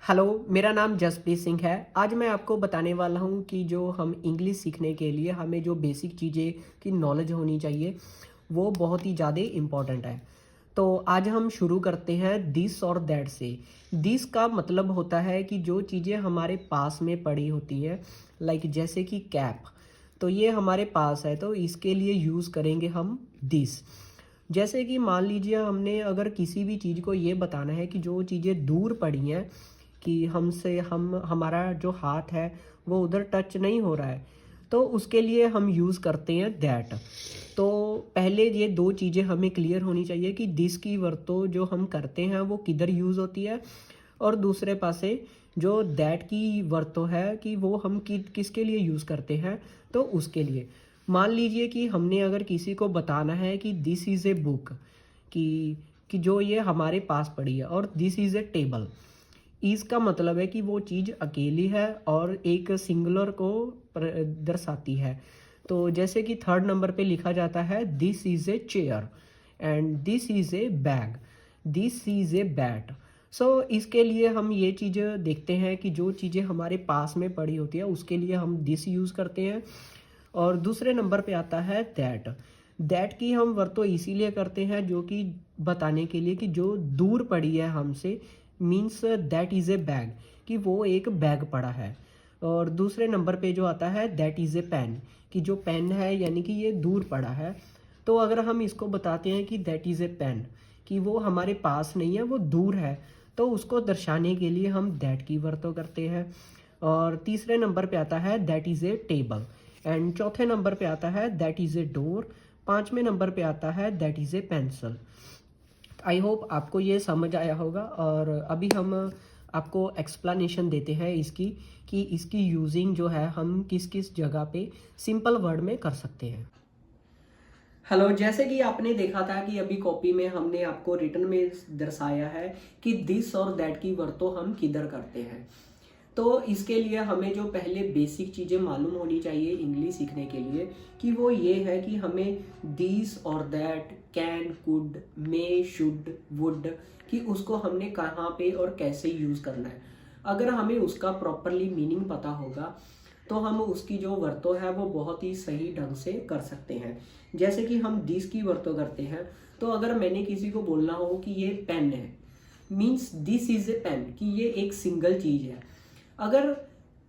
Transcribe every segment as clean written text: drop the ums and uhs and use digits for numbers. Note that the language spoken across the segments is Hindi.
हेलो, मेरा नाम जसप्रीत सिंह है। आज मैं आपको बताने वाला हूँ कि जो हम इंग्लिश सीखने के लिए हमें जो बेसिक चीज़ें की नॉलेज होनी चाहिए, वो बहुत ही ज़्यादा इम्पोर्टेंट है। तो आज हम शुरू करते हैं दिस और दैट से। दिस का मतलब होता है कि जो चीज़ें हमारे पास में पड़ी होती हैं, लाइक जैसे कि कैप, तो ये हमारे पास है, तो इसके लिए यूज़ करेंगे हम दिस। जैसे कि मान लीजिए हमने अगर किसी भी चीज़ को ये बताना है कि जो चीज़ें दूर पड़ी हैं, कि हमसे हमारा जो हाथ है वो उधर टच नहीं हो रहा है, तो उसके लिए हम यूज़ करते हैं दैट। तो पहले ये दो चीज़ें हमें क्लियर होनी चाहिए कि दिस की वरतों जो हम करते हैं वो किधर यूज़ होती है, और दूसरे पासे जो दैट की वरतों है कि वो हम किसके लिए यूज़ करते हैं, तो उसके लिए। मान लीजिए कि हमने अगर किसी को बताना है कि दिस इज़ ए बुक, कि जो ये हमारे पास पड़ी है, और दिस इज़ ए टेबल। इसका मतलब है कि वो चीज़ अकेली है और एक सिंगुलर को दर्शाती है। तो जैसे कि थर्ड नंबर पे लिखा जाता है this is a chair, and this is a bag, this is a bat. So इसके लिए हम ये चीज़ देखते हैं कि जो चीज़ें हमारे पास में पड़ी होती है उसके लिए हम दिस यूज़ करते हैं। और दूसरे नंबर पे आता है दैट। दैट की हम वरतों इसीलिए करते हैं जो कि बताने के लिए कि जो दूर पड़ी है हमसे, means that is a bag, कि वो एक बैग पड़ा है। और दूसरे नंबर पे जो आता है दैट इज़ ए पेन, कि जो पेन है यानी कि ये दूर पड़ा है। तो अगर हम इसको बताते हैं कि दैट इज़ ए पेन, कि वो हमारे पास नहीं है, वो दूर है, तो उसको दर्शाने के लिए हम दैट की वरतों करते हैं। और तीसरे नंबर पे आता है that is A table, and चौथे नंबर पे आता है दैट इज़ ए डोर। पाँचवें नंबर पे आता है that is A pencil. I hope आपको ये समझ आया होगा, और अभी हम आपको एक्सप्लेनेशन देते हैं इसकी, कि इसकी यूजिंग जो है हम किस किस जगह पे सिंपल वर्ड में कर सकते हैं। हेलो, जैसे कि आपने देखा था कि अभी कॉपी में हमने आपको रिटन में दर्शाया है कि दिस और दैट की वरतों हम किधर करते हैं। तो इसके लिए हमें जो पहले बेसिक चीज़ें मालूम होनी चाहिए इंग्लिश सीखने के लिए, कि वो ये है कि हमें दिस और that, can, could, may, should, would, कि उसको हमने कहाँ पे और कैसे यूज़ करना है। अगर हमें उसका प्रॉपरली मीनिंग पता होगा तो हम उसकी जो वरतों है वो बहुत ही सही ढंग से कर सकते हैं। जैसे कि हम दिस की वरतों करते हैं, तो अगर मैंने किसी को बोलना हो कि ये पेन है, means this is a pen, कि ये एक सिंगल चीज़ है। अगर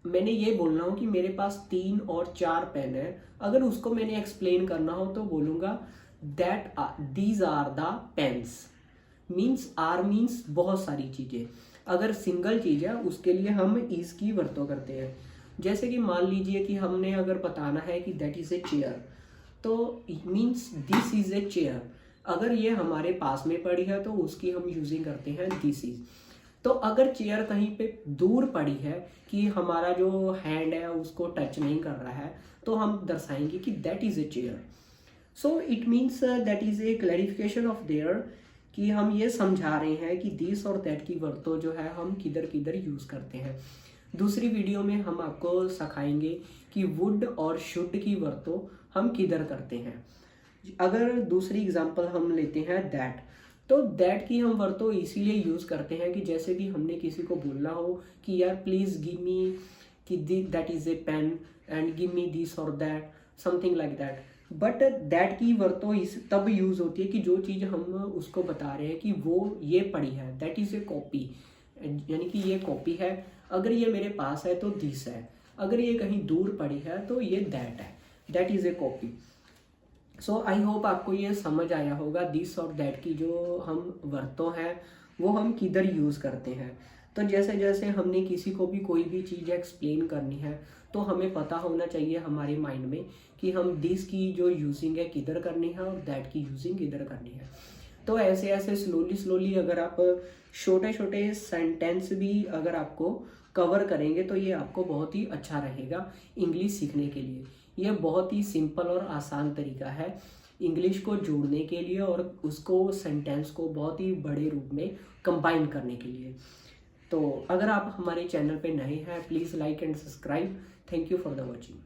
मैंने ये बोलना हो कि मेरे पास 3 और 4 पेन है, अगर उसको मैंने एक्सप्लेन करना हो तो बोलूँगा that these are the pens. Means are means बहुत सारी चीज़ें। अगर सिंगल चीज़ है उसके लिए हम इज की वरतों करते हैं। जैसे कि मान लीजिए कि हमने अगर बताना है कि दैट इज़ ए चेयर, तो means this is a chair. अगर ये हमारे पास में पड़ी है तो उसकी हम यूजिंग करते हैं दिस इज। तो अगर चेयर कहीं पे दूर पड़ी है, कि हमारा जो हैंड है उसको टच नहीं कर रहा है, तो हम दर्शाएंगे कि that is a chair. So it means that is A clarification of their, कि हम ये समझा रहे हैं कि दिस और दैट की वरतों जो है हम किधर किधर यूज़ करते हैं। दूसरी वीडियो में हम आपको सिखाएंगे कि वुड और शुड की वरतों हम किधर करते हैं। अगर दूसरी एग्जांपल हम लेते हैं दैट, तो दैट की हम वरतों इसीलिए यूज़ करते हैं कि जैसे कि हमने किसी को बोलना हो कि यार प्लीज़ गिव मी, कि that is a pen, and give me this और that, something like that. But that की वरतों इस तब यूज़ होती है कि जो चीज़ हम उसको बता रहे हैं कि वो ये पड़ी है, दैट इज़ ए कॉपी, यानी कि ये कॉपी है। अगर ये मेरे पास है तो दिस है, अगर ये कहीं दूर पड़ी है तो ये दैट है, that is A copy. So I hope आपको ये समझ आया होगा दिस और दैट की जो हम वरतों हैं वो हम किधर यूज़ करते हैं। तो जैसे जैसे हमने किसी को भी कोई भी चीज़ एक्सप्लेन करनी है, तो हमें पता होना चाहिए हमारे माइंड में कि हम दिस की जो यूजिंग है किधर करनी है और दैट की यूजिंग किधर करनी है। तो ऐसे ऐसे स्लोली स्लोली अगर आप छोटे छोटे सेंटेंस भी अगर आपको कवर करेंगे तो ये आपको बहुत ही अच्छा रहेगा इंग्लिश सीखने के लिए। ये बहुत ही सिंपल और आसान तरीका है इंग्लिश को जोड़ने के लिए और उसको सेंटेंस को बहुत ही बड़े रूप में कंबाइन करने के लिए। तो अगर आप हमारे चैनल पे नए हैं, please like and subscribe. Thank you for the watching.